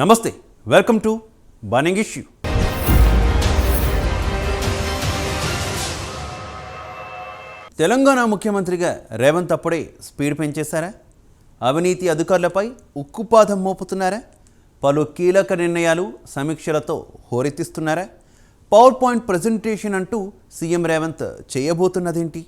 నమస్తే, welcome to burning issue. Telangana ముఖ్యమంత్రిగా రేవంత్ అప్పుడే స్పీడ్ పెంచేశారా? అవినీతి అధికారులపై ఉక్కుపాదం మోపుతున్నారా? పలు కీలక నిర్ణయాలు సమీక్షలతో హోరెత్తిస్తున్నారా? పవర్ పాయింట్ ప్రజెంటేషన్ అంటూ సీఎం రేవంత్ చేయబోతున్నదేంటి?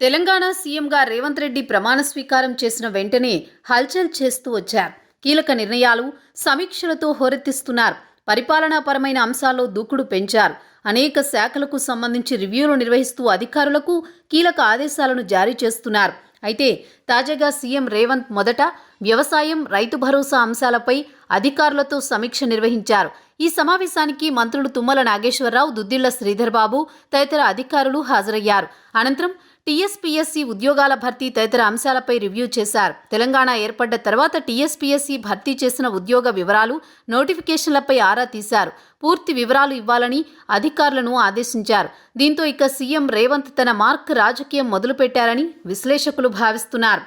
తెలంగాణ సీఎంగా రేవంత్ రెడ్డి ప్రమాణ స్వీకారం చేసిన వెంటనే హల్చల్ చేస్తూ వచ్చారు. కీలక నిర్ణయాలు సమీక్షలతో హోరెత్తిస్తున్నారు. పరిపాలనాపరమైన అంశాల్లో దూకుడు పెంచారు. అనేక శాఖలకు సంబంధించి రివ్యూలు నిర్వహిస్తూ అధికారులకు కీలక ఆదేశాలను జారీ చేస్తున్నారు. అయితే తాజాగా సీఎం రేవంత్ మొదట వ్యవసాయం, రైతు భరోసా అంశాలపై అధికారులతో సమీక్ష నిర్వహించారు. ఈ సమావేశానికి మంత్రులు తుమ్మల నాగేశ్వరరావు, దుద్దిళ్ల శ్రీధర్ బాబు తదితర అధికారులు హాజరయ్యారు. అనంతరం టీఎస్పీఎస్సీ ఉద్యోగాల భర్తీ తదితర అంశాలపై రివ్యూ చేశారు. తెలంగాణ ఏర్పడ్డ తర్వాత టీఎస్పీఎస్సీ భర్తీ చేసిన ఉద్యోగ వివరాలు, నోటిఫికేషన్లపై ఆరా తీశారు. పూర్తి వివరాలు ఇవ్వాలని అధికారులను ఆదేశించారు. దీంతో ఇక సీఎం రేవంత్ తన మార్క్ రాజకీయం మొదలుపెట్టారని విశ్లేషకులు భావిస్తున్నారు.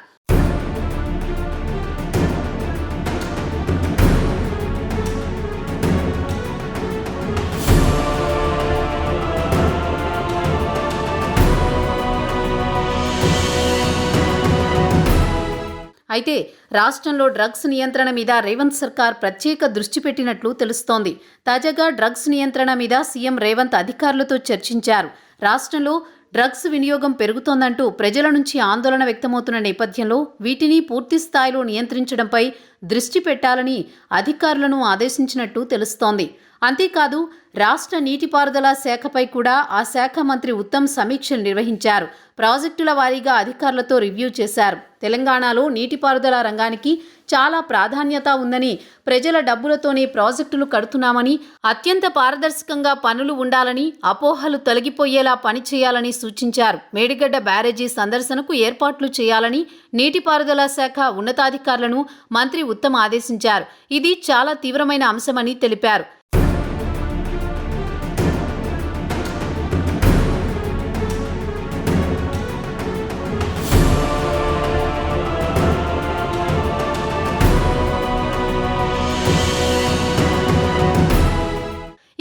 అయితే రాష్ట్రంలో డ్రగ్స్ నియంత్రణ మీద రేవంత్ సర్కార్ ప్రత్యేక దృష్టి పెట్టినట్లు తెలుస్తోంది. తాజాగా డ్రగ్స్ నియంత్రణ మీద సీఎం రేవంత్ అధికారులతో చర్చించారు. రాష్ట్రంలో డ్రగ్స్ వినియోగం పెరుగుతోందంటూ ప్రజల నుంచి ఆందోళన వ్యక్తమవుతున్న నేపథ్యంలో వీటిని పూర్తి స్థాయిలో నియంత్రించడంపై దృష్టి పెట్టాలని అధికారులను ఆదేశించినట్టు తెలుస్తోంది. అంతేకాదు రాష్ట్ర నీటిపారుదల శాఖపై కూడా ఆ శాఖ మంత్రి ఉత్తమ్ సమీక్షలు నిర్వహించారు. ప్రాజెక్టుల వారీగా అధికారులతో రివ్యూ చేశారు. తెలంగాణలో నీటిపారుదల రంగానికి చాలా ప్రాధాన్యత ఉందని, ప్రజల డబ్బులతోనే ప్రాజెక్టులు కడుతున్నామని, అత్యంత పారదర్శకంగా పనులు ఉండాలని, అపోహలు తొలగిపోయేలా పనిచేయాలని సూచించారు. మేడిగడ్డ బ్యారేజీ సందర్శనకు ఏర్పాట్లు చేయాలని నీటిపారుదల శాఖ ఉన్నతాధికారులను మంత్రి ఉత్తమ్ ఆదేశించారు. ఇది చాలా తీవ్రమైన అంశమని తెలిపారు.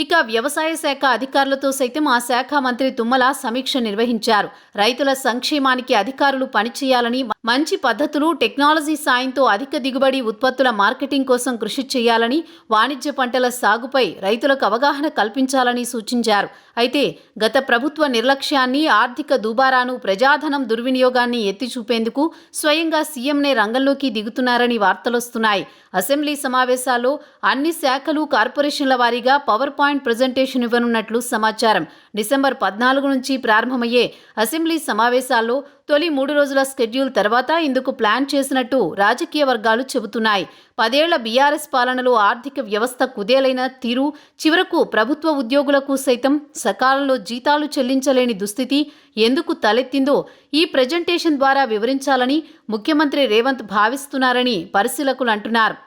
ఇక వ్యవసాయ శాఖ అధికారులతో సైతం ఆ శాఖ మంత్రి తుమ్మల సమీక్ష నిర్వహించారు. రైతుల సంక్షేమానికి అధికారులు పనిచేయాలని, మంచి పద్ధతులు, టెక్నాలజీ సాయంతో అధిక దిగుబడి ఉత్పత్తుల మార్కెటింగ్ కోసం కృషి చేయాలని, వాణిజ్య పంటల సాగుపై రైతులకు అవగాహన కల్పించాలని సూచించారు. అయితే గత ప్రభుత్వ నిర్లక్ష్యాన్ని, ఆర్థిక దుబారాను, ప్రజాధనం దుర్వినియోగాన్ని ఎత్తి చూపేందుకు స్వయంగా సీఎంనే రంగంలోకి దిగుతున్నారని వార్తలొస్తున్నాయి. అసెంబ్లీ సమావేశాల్లో అన్ని శాఖలు, కార్పొరేషన్ల వారీగా పవర్ పాయింట్ ప్రజెంటేషన్ ఇవ్వనున్నట్లు సమాచారం. డిసెంబర్ 14 నుంచి ప్రారంభమయ్యే అసెంబ్లీ సమావేశాల్లో తొలి 3 రోజుల స్కెడ్యూల్ తర్వాత ఇందుకు ప్లాన్ చేసినట్టు రాజకీయ వర్గాలు చెబుతున్నాయి. 10 ఏళ్ల బీఆర్ఎస్ పాలనలో ఆర్థిక వ్యవస్థ కుదేలైన తీరు, చివరకు ప్రభుత్వ ఉద్యోగులకు సైతం సకాలంలో జీతాలు చెల్లించలేని దుస్థితి ఎందుకు తలెత్తిందో ఈ ప్రజెంటేషన్ ద్వారా వివరించాలని ముఖ్యమంత్రి రేవంత్ భావిస్తున్నారని పరిశీలకులు అంటున్నారు.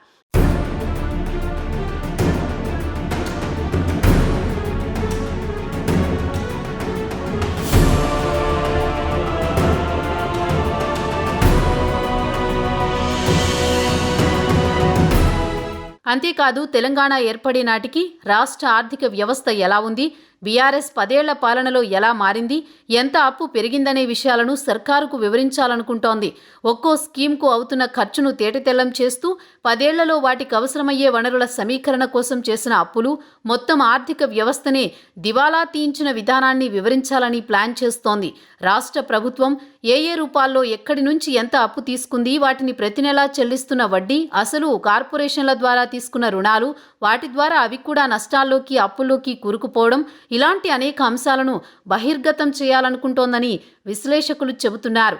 అంతేకాదు తెలంగాణ ఏర్పడే నాటికి రాష్ట్ర ఆర్థిక వ్యవస్థ ఎలా ఉంది, బీఆర్ఎస్ 10 ఏళ్ల పాలనలో ఎలా మారింది, ఎంత అప్పు పెరిగిందనే విషయాలను సర్కారుకు వివరించాలనుకుంటోంది. ఒక్కో స్కీమ్కు అవుతున్న ఖర్చును తేటతెల్లం చేస్తూ 10 ఏళ్లలో వాటికి అవసరమయ్యే వనరుల సమీకరణ కోసం చేసిన అప్పులు, మొత్తం ఆర్థిక వ్యవస్థనే దివాలా తీయించిన విధానాన్ని వివరించాలని ప్లాన్ చేస్తోంది. రాష్ట్ర ప్రభుత్వం ఏ రూపాల్లో ఎక్కడి నుంచి ఎంత అప్పు తీసుకుంది, వాటిని ప్రతి నెలా చెల్లిస్తున్న వడ్డీ, అసలు, కార్పొరేషన్ల ద్వారా తీసుకున్న రుణాలు, వాటి ద్వారా అవి కూడా నష్టాల్లోకి, అప్పుల్లోకి కూరుకుపోవడం, ఇలాంటి అనేక అంశాలను బహిర్గతం చేయాలనుకుంటోందని విశ్లేషకులు చెబుతున్నారు.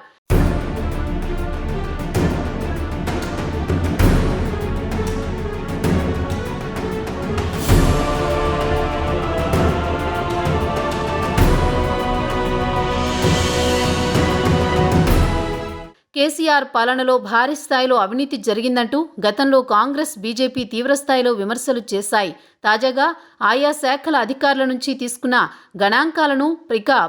కేసీఆర్ పాలనలో భారీ స్థాయిలో అవినీతి జరిగిందంటూ గతంలో కాంగ్రెస్, బీజేపీ తీవ్రస్థాయిలో విమర్శలు చేశాయి. తాజాగా ఆయా శాఖల అధికారుల నుంచి తీసుకున్న గణాంకాలను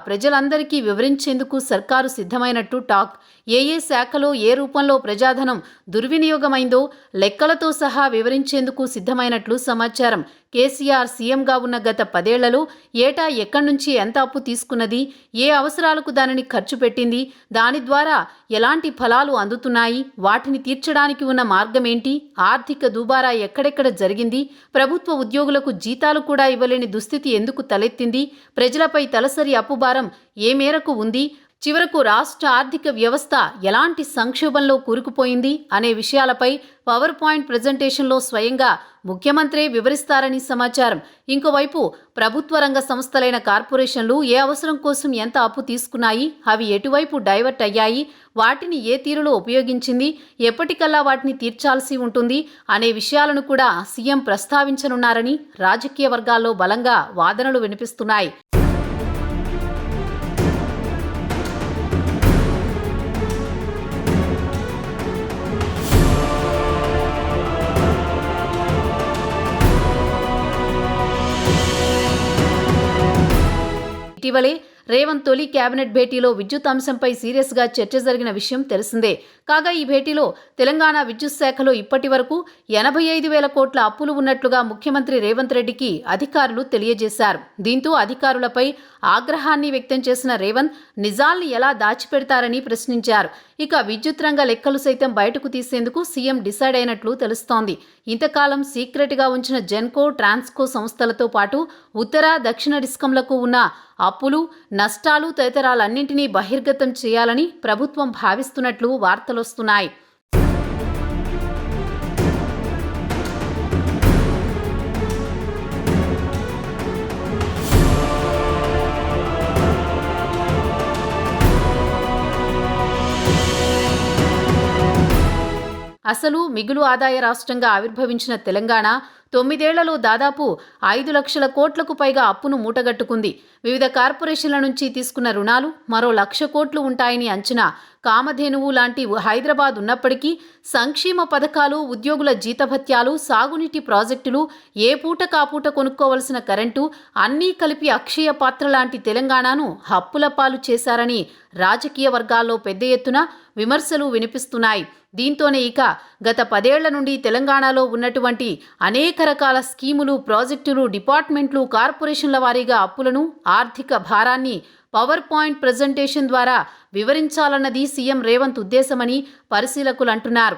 ప్రజలందరికీ వివరించేందుకు సర్కారు సిద్ధమైనట్టు టాక్. ఏ శాఖలో ఏ రూపంలో ప్రజాధనం దుర్వినియోగమైందో లెక్కలతో సహా వివరించేందుకు సిద్ధమైనట్లు సమాచారం. కేసీఆర్ సీఎంగా ఉన్న గత 10 ఏళ్లలో ఏటా ఎక్కడి నుంచి ఎంత అప్పు తీసుకున్నది, ఏ అవసరాలకు దానిని ఖర్చు పెట్టింది, దాని ద్వారా ఎలాంటి ఫలాలు అందుతున్నాయి, వాటిని తీర్చడానికి ఉన్న మార్గమేంటి, ఆర్థిక దుబారా ఎక్కడెక్కడ జరిగింది, ప్రభుత్వ ఉద్యోగులకు జీతాలు కూడా ఇవ్వలేని దుస్థితి ఎందుకు తలెత్తింది, ప్రజలపై తలసరి అప్పుభారం ఏ మేరకు ఉంది, చివరకు రాష్ట్ర ఆర్థిక వ్యవస్థ ఎలాంటి సంక్షోభంలో కూరుకుపోయింది అనే విషయాలపై పవర్ పాయింట్ ప్రజెంటేషన్లో స్వయంగా ముఖ్యమంత్రే వివరిస్తారని సమాచారం. ఇంకోవైపు ప్రభుత్వ రంగ సంస్థలైన కార్పొరేషన్లు ఏ అవసరం కోసం ఎంత అప్పు తీసుకున్నాయి, అవి ఎటువైపు డైవర్ట్ అయ్యాయి, వాటిని ఏ తీరులో ఉపయోగించింది, ఎప్పటికల్లా వాటిని తీర్చాల్సి ఉంటుంది అనే విషయాలను కూడా సీఎం ప్రస్తావించనున్నారని రాజకీయ వర్గాల్లో బలంగా వాదనలు వినిపిస్తున్నాయి. ఇటీవలే రేవంత్ తొలి కేబినెట్ భేటీలో విద్యుత్ అంశంపై సీరియస్గా చర్చ జరిగిన విషయం తెలిసిందే. కాగా ఈ భేటీలో తెలంగాణ విద్యుత్ శాఖలో ఇప్పటి వరకు 85,000 కోట్ల అప్పులు ఉన్నట్లుగా ముఖ్యమంత్రి రేవంత్ రెడ్డికి అధికారులు తెలియజేశారు. దీంతో అధికారులపై ఆగ్రహాన్ని వ్యక్తం చేసిన రేవంత్ నిజాల్ని ఎలా దాచిపెడతారని ప్రశ్నించారు. ఇక విద్యుత్ రంగ లెక్కలు సైతం బయటకు తీసేందుకు సీఎం డిసైడ్ అయినట్లు తెలుస్తోంది. ఇంతకాలం సీక్రెట్గా ఉంచిన జెన్కో, ట్రాన్స్కో సంస్థలతో పాటు ఉత్తర, దక్షిణ డిస్కంలకు ఉన్న అప్పులు, నష్టాలు తదితరాలన్నింటినీ బహిర్గతం చేయాలని ప్రభుత్వం భావిస్తున్నట్లు వార్తలొస్తున్నాయి. అసలు మిగులు ఆదాయ రాష్ట్రంగా ఆవిర్భవించిన తెలంగాణ 9 ఏళ్లలో దాదాపు 5 లక్షల కోట్లకు పైగా అప్పును మూటగట్టుకుంది. వివిధ కార్పొరేషన్ల నుంచి తీసుకున్న రుణాలు మరో 1,00,000 కోట్లు ఉంటాయని అంచనా. కామధేనువు లాంటి హైదరాబాద్ ఉన్నప్పటికీ సంక్షేమ పథకాలు, ఉద్యోగుల జీతభత్యాలు, సాగునీటి ప్రాజెక్టులు, ఏ పూట కాపూట కొనుక్కోవలసిన కరెంటు అన్నీ కలిపి అక్షయ పాత్ర లాంటి తెలంగాణను అప్పుల పాలు చేశారని రాజకీయ వర్గాల్లో పెద్ద ఎత్తున విమర్శలు వినిపిస్తున్నాయి. దీంతోనే ఇక గత 10 ఏళ్ల నుండి తెలంగాణలో ఉన్నటువంటి అనేక రకాల స్కీములు, ప్రాజెక్టులు, డిపార్ట్మెంట్లు, కార్పొరేషన్ల వారీగా అప్పులను, ఆర్థిక భారాన్ని పవర్ పాయింట్ ప్రజెంటేషన్ ద్వారా వివరించాలన్నది సీఎం రేవంత్ ఉద్దేశమని పరిశీలకులు అంటున్నారు.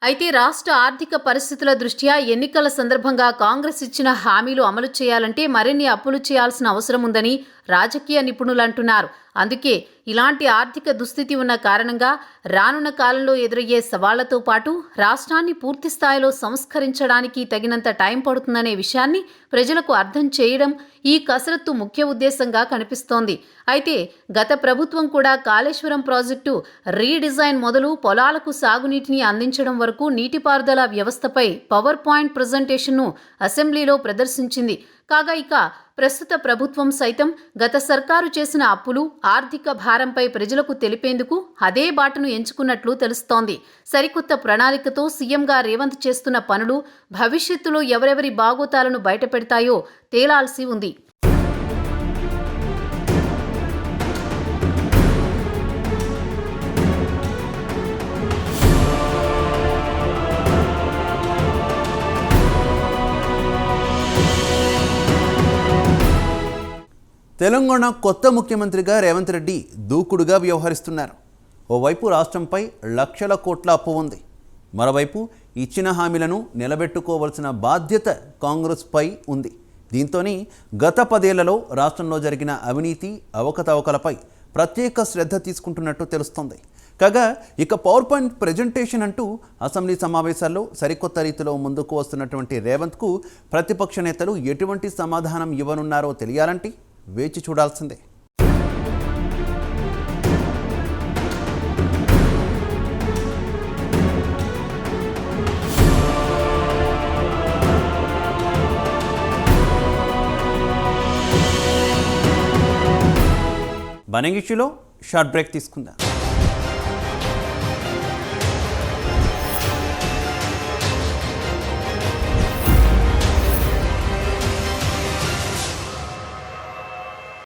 అయితే రాష్ట్ర ఆర్థిక పరిస్థితుల దృష్ట్యా ఎన్నికల సందర్భంగా కాంగ్రెస్ ఇచ్చిన హామీలు అమలు చేయాలంటే మరిన్ని అప్పులు చేయాల్సిన అవసరం ఉందని రాజకీయ నిపుణులు అంటున్నారు. అందుకే ఇలాంటి ఆర్థిక దుస్థితి ఉన్న కారణంగా రానున్న కాలంలో ఎదురయ్యే సవాళ్లతో పాటు రాష్ట్రాన్ని పూర్తి స్థాయిలో సంస్కరించడానికి తగినంత టైం పడుతుందనే విషయాన్ని ప్రజలకు అర్థం చేయడం ఈ కసరత్తు ముఖ్య ఉద్దేశంగా కనిపిస్తోంది. అయితే గత ప్రభుత్వం కూడా కాళేశ్వరం ప్రాజెక్టు రీడిజైన్ మొదలు పొలాలకు సాగునీటిని అందించడం వరకు నీటిపారుదల వ్యవస్థపై పవర్ పాయింట్ ప్రజెంటేషన్ను అసెంబ్లీలో ప్రదర్శించింది. కాగా ఇక ప్రస్తుత ప్రభుత్వం సైతం గత సర్కారు చేసిన అప్పులు, ఆర్థిక భారంపై ప్రజలకు తెలిపేందుకు అదే బాటను ఎంచుకున్నట్లు తెలుస్తోంది. సరికొత్త ప్రణాళికతో సీఎంగా రేవంత్ చేస్తున్న పనులు భవిష్యత్తులో ఎవరెవరి బాగోతాలను బయటపెడతాయో తేలాల్సి ఉంది. తెలంగాణ కొత్త ముఖ్యమంత్రిగా రేవంత్ రెడ్డి దూకుడుగా వ్యవహరిస్తున్నారు. ఓవైపు రాష్ట్రంపై లక్షల కోట్ల అప్పు ఉంది, మరోవైపు ఇచ్చిన హామీలను నిలబెట్టుకోవాల్సిన బాధ్యత కాంగ్రెస్పై ఉంది. దీంతోనే గత 10 ఏళ్లలో రాష్ట్రంలో జరిగిన అవినీతి, అవకతవకలపై ప్రత్యేక శ్రద్ధ తీసుకుంటున్నట్టు తెలుస్తోంది. కాగా ఇక పవర్ పాయింట్ ప్రజెంటేషన్ అంటూ అసెంబ్లీ సమావేశాల్లో సరికొత్త రీతిలో ముందుకు వస్తున్నటువంటి రేవంత్కు ప్రతిపక్ష నేతలు ఎటువంటి సమాధానం ఇవ్వనున్నారో తెలియాలంటే వేచి చూడాల్సిందే. బర్నింగ్ ఇష్యూలో షార్ట్ బ్రేక్ తీసుకుందాం.